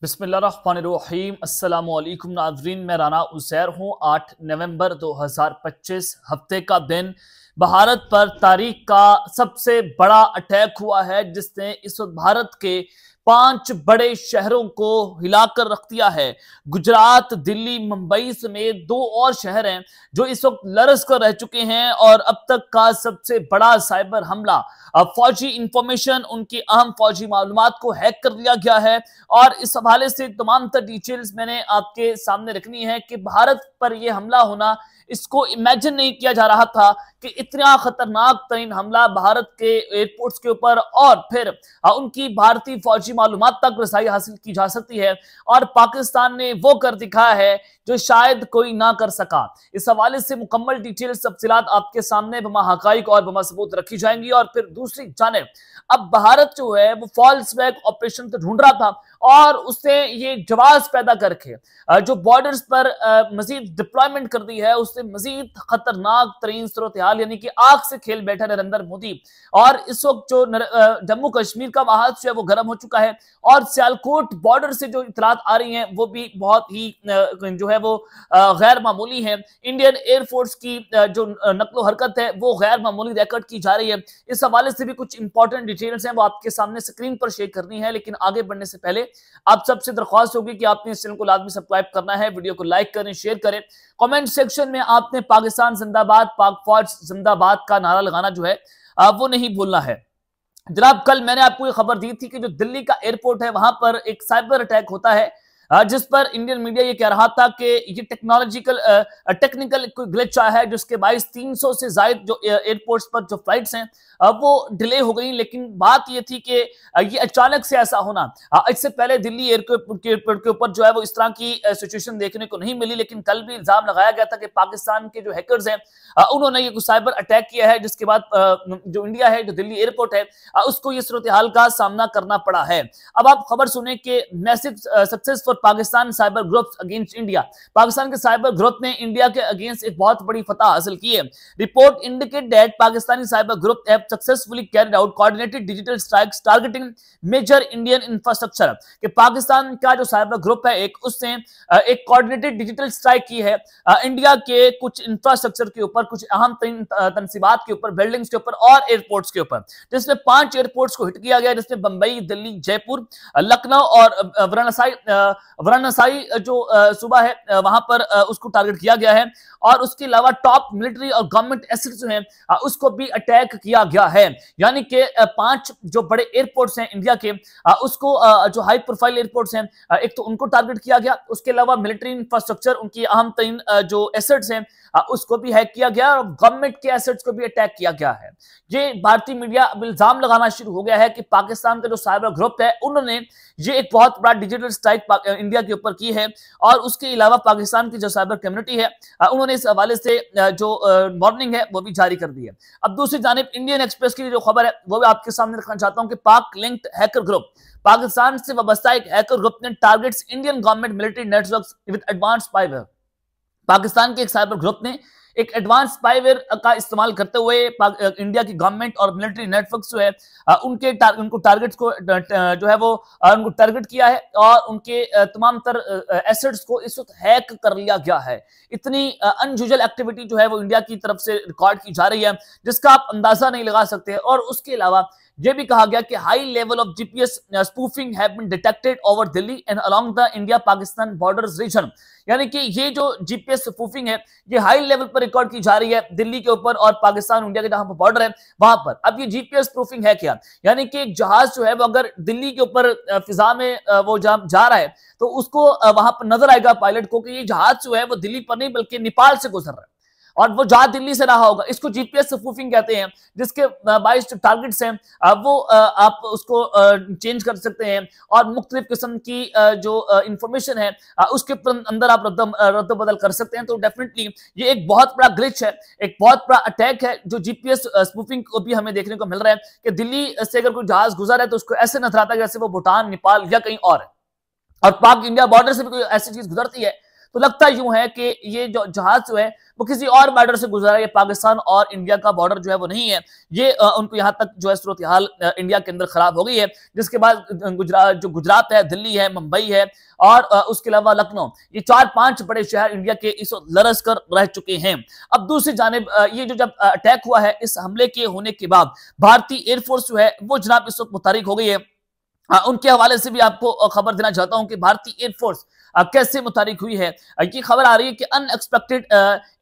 बिस्मिल्लाहिर्रहमानिर्रहीम अस्सलामुअलैकुम नाज़रीन, मैं राना उज़ैर हूँ। 8 नवंबर 2025 हफ्ते का दिन भारत पर तारीख का सबसे बड़ा अटैक हुआ है, जिसने इस वक्त भारत के 5 बड़े शहरों को हिलाकर रख दिया है। गुजरात, दिल्ली, मुंबई समेत 2 और शहर हैं जो इस वक्त लरज़ कर रह चुके हैं और अब तक का सबसे बड़ा साइबर हमला। अब फौजी इंफॉर्मेशन, उनकी अहम फौजी मालूमात को हैक कर लिया गया है और इस हवाले से तमाम तर डिटेल्स मैंने आपके सामने रखनी है कि भारत पर यह हमला होना, इसको इमेजिन नहीं किया जा रहा था कि इतना खतरनाक तरीन हमला भारत के एयरपोर्ट्स के ऊपर और फिर उनकी भारतीय फौजी मालूमात तक रसाई हासिल की जा सकती है। और पाकिस्तान ने वो कर दिखाया है जो शायद कोई ना कर सका। इस हवाले से मुकम्मल डिटेल्स तफसीलात आपके सामने बमा हकाइक और बमा सबूत रखी जाएंगी। और फिर दूसरी जानिब अब भारत जो है वो फॉल्स फ्लैग ऑपरेशन तो ढूंढ रहा था और उसने ये जवाब पैदा करके जो बॉर्डर्स पर मजीद डिप्लॉयमेंट कर दी है, उससे मजीद खतरनाक तरीन सूरत हाल यानी कि आग से खेल बैठा नरेंद्र मोदी। और इस वक्त जो जम्मू कश्मीर का माहौल जो है वो गर्म हो चुका है और सियालकोट बॉर्डर से जो इतलात आ रही हैं वो भी बहुत ही जो है वो गैर मामूली है। इंडियन एयरफोर्स की जो नकलो हरकत है वो गैर मामूली रिकॉर्ड की जा रही है। इस हवाले से भी कुछ इंपॉर्टेंट डिटेल्स हैं वो आपके सामने स्क्रीन पर शेयर करनी है, लेकिन आगे बढ़ने से पहले आप सबसे दरख्वास्त होगी कि आपने इस चैनल को लाजमी सब्सक्राइब करना है, वीडियो को लाइक करें, शेयर करें। कमेंट सेक्शन में आपने पाकिस्तान जिंदाबाद, पाक फौज जिंदाबाद का नारा लगाना जो है वो नहीं भूलना है। जनाब, कल मैंने आपको ये खबर दी थी कि जो दिल्ली का एयरपोर्ट है वहां पर एक साइबर अटैक होता है, जिस पर इंडियन मीडिया ये कह रहा था कि ये टेक्निकल कोई ग्लिच आया है जिसके बाइस 300 से ज्यादा जो एयरपोर्ट्स पर जो फ्लाइट्स हैं वो डिले हो गई। लेकिन बात ये थी कि ये अचानक से ऐसा होना, इससे पहले दिल्ली एयरपोर्ट के ऊपर जो है वो इस तरह की सिचुएशन देखने को नहीं मिली। लेकिन कल भी इल्जाम लगाया गया था कि पाकिस्तान के जो हैकर्स हैं उन्होंने ये कुछ साइबर अटैक किया है, जिसके बाद जो इंडिया है, जो दिल्ली एयरपोर्ट है, उसको ये सूरत हाल का सामना करना पड़ा है। अब आप खबर सुने कि massive success for Pakistan cyber group against India. Pakistan के साइबर ग्रुप ने इंडिया के अगेंस्ट एक बहुत बड़ी फतह हासिल की है। Report indicate that Pakistani cyber group have successfully carried out coordinated digital strikes targeting major Indian infrastructure. कि पाकिस्तान का जो साइबर ग्रुप है उसने एक कोऑर्डिनेटेड डिजिटल स्ट्राइक की है इंडिया के कुछ इंफ्रास्ट्रक्चर के ऊपर, कुछ अहम तंसीबात के ऊपर, बिल्डिंग्स के ऊपर और एयरपोर्ट्स के ऊपर, जिसमें 5 एयरपोर्ट्स को हिट किया गया, जिसमें बंबई, दिल्ली, जयपुर, लखनऊ और वाराणसी जो सूबा है वहां पर उसको टारगेट किया गया है। और उसके अलावा टॉप मिलिट्री और गवर्नमेंट एसेट्स जो हैं उसको भी अटैक किया गया है। यानी कि 5 जो बड़े एयरपोर्ट्स हैं इंडिया के, उसको जो हाई प्रोफाइल एयरपोर्ट्स हैं एक तो उनको टारगेट किया गया, उसके अलावा मिलिट्री इंफ्रास्ट्रक्चर, उनकी अहम तरीन जो एसेट्स हैं उसको भी हैक किया गया और गवर्नमेंट के एसेट्स को भी अटैक किया गया है। ये भारतीय मीडिया अब इल्जाम लगाना शुरू हो गया है कि पाकिस्तान का जो साइबर ग्रुप है उन्होंने ये एक बहुत बड़ा डिजिटल स्ट्राइक इंडिया के ऊपर की है। और उसके अलावा पाकिस्तान की जो साइबर कम्युनिटी है उन्होंने इस हवाले से जो वार्निंग है वो भी जारी कर दी है। अब दूसरी जानिब इंडियन एक्सप्रेस की जो खबर है वो भी आपके सामने रखना चाहता हूं कि पाक लिंक्ड हैकर ग्रुप, पाकिस्तान से वाबस्ता एक हैकर ग्रुप ने targets Indian government military networks with advance spyware. Pakistan के एक साइबर ग्रुप ने एक एडवांस स्पाईवेयर का इस्तेमाल करते हुए इंडिया की गवर्नमेंट और मिलिट्री नेटवर्क्स जो है उनको टारगेट्स को जो है वो उनको टारगेट किया है और उनके तमाम तर एसेट्स को इस वक्त हैक कर लिया गया है। इतनी अनयूजुअल एक्टिविटी जो है वो इंडिया की तरफ से रिकॉर्ड की जा रही है जिसका आप अंदाजा नहीं लगा सकते। और उसके अलावा यह भी कहा गया कि high level of GPS spoofing have been detected over Delhi and along the India Pakistan borders region. यानी कि ये जो जीपीएस स्पूफिंग है ये हाई लेवल पर रिकॉर्ड की जा रही है दिल्ली के ऊपर और पाकिस्तान इंडिया के जहां पर बॉर्डर है वहां पर। अब ये जीपीएस स्पूफिंग है क्या? यानी कि एक जहाज जो है वो अगर दिल्ली के ऊपर फिजा में वो जा रहा है तो उसको वहां पर नजर आएगा पायलट को कि ये जहाज जो है वो दिल्ली पर नहीं बल्कि नेपाल से गुजर रहा है और वो जहाज दिल्ली से रहा होगा। इसको जीपीएस स्पूफिंग कहते हैं, जिसके 22 टारगेट्स हैं वो आप उसको चेंज कर सकते हैं और मुख्तलिफ किस्म की जो इंफॉर्मेशन है उसके अंदर आप रद्द बदल कर सकते हैं। तो डेफिनेटली ये एक बहुत बड़ा ग्लिच है, एक बहुत बड़ा अटैक है जो जीपीएस स्पूफिंग को भी हमें देखने को मिल रहा है कि दिल्ली से अगर कोई जहाज गुजर है तो उसको ऐसे नजर आता है जैसे वो भूटान, नेपाल या कहीं और है। और पाक इंडिया बॉर्डर से भी कोई ऐसी चीज गुजरती है तो लगता यूं है कि ये जो जहाज जो है वो किसी और बॉर्डर से गुजरा है, ये पाकिस्तान और इंडिया का बॉर्डर जो है वो नहीं है। ये उनको यहाँ तक जो है सूरत हाल इंडिया के अंदर खराब हो गई है, जिसके बाद गुजरात है, दिल्ली है, मुंबई है और उसके अलावा लखनऊ, ये 4-5 बड़े शहर इंडिया के इस वक्त लरस कर रह चुके हैं। अब दूसरी जानिब ये जो जब अटैक हुआ है, इस हमले के होने के बाद भारतीय एयरफोर्स जो है वो जनाब इस वक्त मुतारिक हो गई है। उनके हवाले से भी आपको खबर देना चाहता हूं कि भारतीय एयरफोर्स कैसे मुतारिक हुई है। ये खबर आ रही है कि unexpected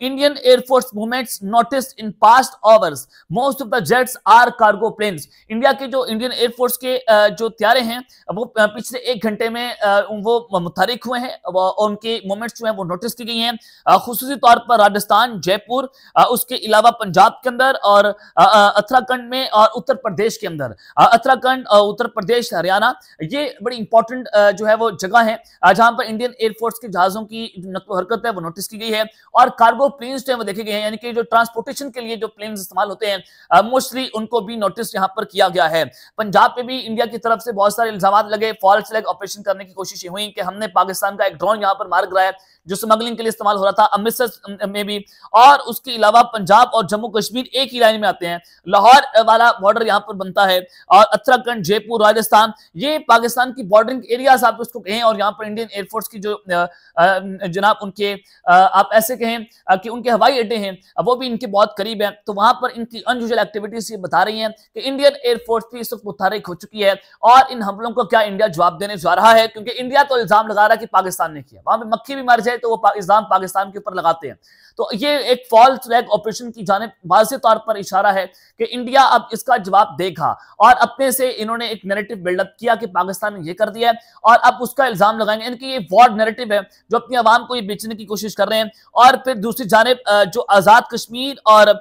Indian air force movements noticed in past hours, most of the jets are cargo planes. India के जो इंडियन एयरफोर्स के जो त्यारे हैं वो पिछले 1 घंटे में वो मुतारिक हुए हैं और उनके मूवमेंट्स जो है वो नोटिस की गई हैं, खुसूसी तौर पर राजस्थान, जयपुर, उसके अलावा पंजाब के अंदर और उत्तराखंड में और उत्तर प्रदेश के अंदर। उत्तराखंड, उत्तर प्रदेश, हरियाणा, ये बड़ी इंपॉर्टेंट जो है वो जगह है जहां पर इंडियन एयरफोर्स के जहाजों की नक्लो हरकत है वो नोटिस की गई है और कार्गो प्लेन्स जो है वो देखे गए हैं, यानी कि जो ट्रांसपोर्टेशन के लिए जो प्लेन्स इस्तेमाल होते हैं मोस्टली उनको भी नोटिस यहां पर किया गया है। पंजाब पे भी इंडिया की तरफ से बहुत सारे इल्जाम लगे, फॉल्स फ्लैग ऑपरेशन करने की कोशिशें हुई कि हमने पाकिस्तान का एक ड्रोन यहां पर मार गिराया जो स्मगलिंग के लिए इस्तेमाल हो रहा था अमृतसर में भी, और उसके अलावा पंजाब और जम्मू कश्मीर एक ही लाइन में आते हैं, लाहौर वाला बॉर्डर यहां पर बनता है और उत्तराखंड, जयपुर, राजस्थान, ये पाकिस्तान की बॉर्डरिंग एरियाज आप उसको कहें और यहां पर इंडियन एयरफोर्स की जो जनाब उनके आप ऐसे कहें कि उनके हवाई अड्डे हैं वो भी इनके बहुत करीब है, तो वहां पर इनकी अनयूजुअल एक्टिविटीज ये बता रही हैं कि इंडियन एयरफोर्स भी इस वक्त मुतारिक हो चुकी है और इन हमलों को क्या इंडिया जवाब देने जा रहा है, क्योंकि इंडिया तो इल्जाम लगा रहा है कि पाकिस्तान ने किया, वहां पर मक्खी भी मर जाए तो वो इल्जाम पाकिस्तान के ऊपर लगाते हैं। तो ये एक फॉल्स फ्लैग ऑपरेशन की जानिब वाज़ेह तौर पर इशारा है कि इंडिया अब इसका जवाब देगा और अपने से इन्होंने एक नैरेटिव बिल्डअप किया कि पाकिस्तान ने ये कर दिया है और अब उसका इल्जाम लगाएंगे, यानी कि ये वॉर नैरेटिव है जो अपनी आवाम को ये बेचने की कोशिश कर रहे हैं। और फिर दूसरी जानिब जो आजाद कश्मीर और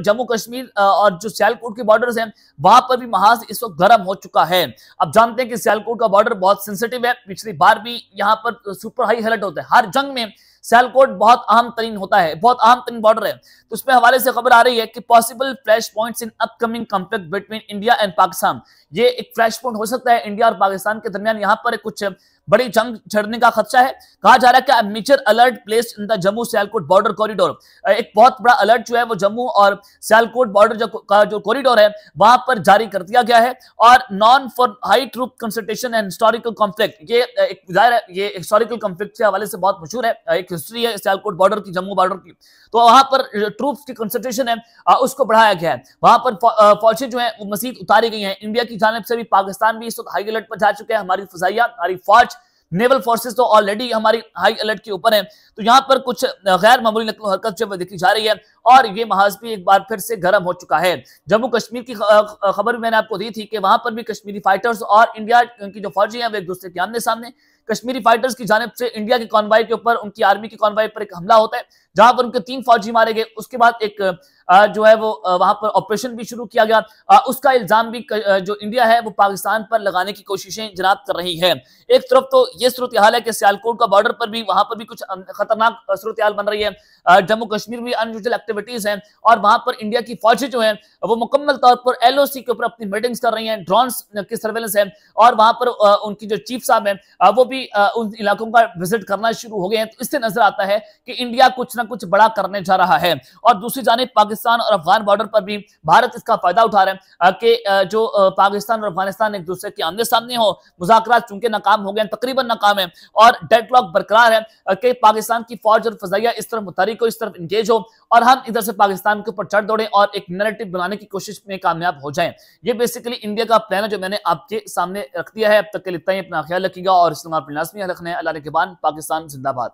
जम्मू कश्मीर और जो सियालकोट के बॉर्डर्स हैं वहां पर भी महाज इस वक्त गर्म हो चुका है। अब जानते हैं कि सियालकोट का बॉर्डर बहुत सेंसिटिव है, पिछली बार भी यहाँ पर सुपर हाई अलर्ट होता है, हर जंग में सियालकोट बहुत अहम तरीन होता है, बहुत अहम तरीन बॉर्डर है। तो उसमें हवाले से खबर आ रही है कि possible flash points in upcoming conflict between India and Pakistan, ये एक फ्लैश पॉइंट हो सकता है इंडिया और पाकिस्तान के दरमियान, यहाँ पर कुछ बड़ी जंग छड़ने का खदशा है। कहा जा रहा है कि major alert placed in the Jammu Sialkot border corridor, एक बहुत बड़ा अलर्ट जो है वो जम्मू और सियालकोट बॉर्डर का जो कॉरिडोर है वहां पर जारी कर दिया गया है और known for high troop consultation and historical conflict, ये एक जाहिर है ये हिस्टोरिकल कॉन्फ्लिक्ट के हवाले से बहुत मशहूर है, एक हिस्ट्री है सियालकोट बॉर्डर की, जम्मू बॉर्डर की, तो वहां पर ट्रूप्स की कंसल्टेशन है उसको बढ़ाया गया है, वहां पर फौजें जो है वो मजीद उतारी गई हैं। इंडिया की जानिब से भी पाकिस्तान भी इस वक्त हाई अलर्ट पर जा चुके हैं, हमारी फजाइया, हमारी फौज, नेवल फोर्सेस तो ऑलरेडी हमारी हाई अलर्ट के ऊपर है। तो यहाँ पर कुछ गैर मामूली नकलो हरकत जो देखी जा रही है और ये महाज भी एक बार फिर से गर्म हो चुका है। जम्मू कश्मीर की खबर भी मैंने आपको दी थी कि वहां पर भी कश्मीरी फाइटर्स और इंडिया की जो फौजी हैं वो एक दूसरे के आमने सामने, कश्मीरी फाइटर्स की जानिब से इंडिया के कॉन्वॉय के ऊपर, उनकी आर्मी के कॉन्वॉय पर एक हमला होता है जहां पर उनके 3 फौजी मारे गए। उसके बाद एक जो है वो वहां पर ऑपरेशन भी शुरू किया गया, उसका इल्जाम भी जो इंडिया है वो पाकिस्तान पर लगाने की कोशिशें जनाब कर रही है। एक तरफ तो ये सूरत हाल है कि सियालकोट का बॉर्डर पर भी वहां पर भी कुछ खतरनाक सूरत हाल बन रही है, जम्मू कश्मीर में अनयूजुअल एक्टिविटीज हैं और वहां पर इंडिया की फौजें जो हैं वो मुकम्मल तौर पर LOC के ऊपर अपनी मीटिंग्स कर रही हैं, ड्रोन्स की सर्वेलेंस है और वहां पर उनकी जो चीफ साहब हैं वो भी उन इलाकों का विजिट करना शुरू हो गए हैं। तो इससे नजर आता है कि इंडिया कुछ ना कुछ बड़ा करने जा रहा है और दूसरी जानिब पाकिस्तान और अफगान बॉर्डर पर भी भारत इसका फायदा उठा रहा है कि जो पाकिस्तान और अफगानिस्तान एक दूसरे के आमने सामने हो, मुज़ाकरात चूंकि नाकाम हो गए, तकरीबन नाकाम है और डेडलॉक बरकरार है कि पाकिस्तान की फौज और फजाइया इस तरफ मुतारिक हो, इस तरफ इंगेज हो और हम इधर से पाकिस्तान के ऊपर चढ़ दौड़े और एक नैरेटिव बनाने की कोशिश में कामयाब हो जाएं। ये बेसिकली इंडिया का प्लान है जो मैंने आपके सामने रख दिया है। अब तक के लिए इतना ही, अपना ख्याल रखिएगा और इस्लाम लाजमी रखना है। अल्लाह ने के बाद पाकिस्तान जिंदाबाद।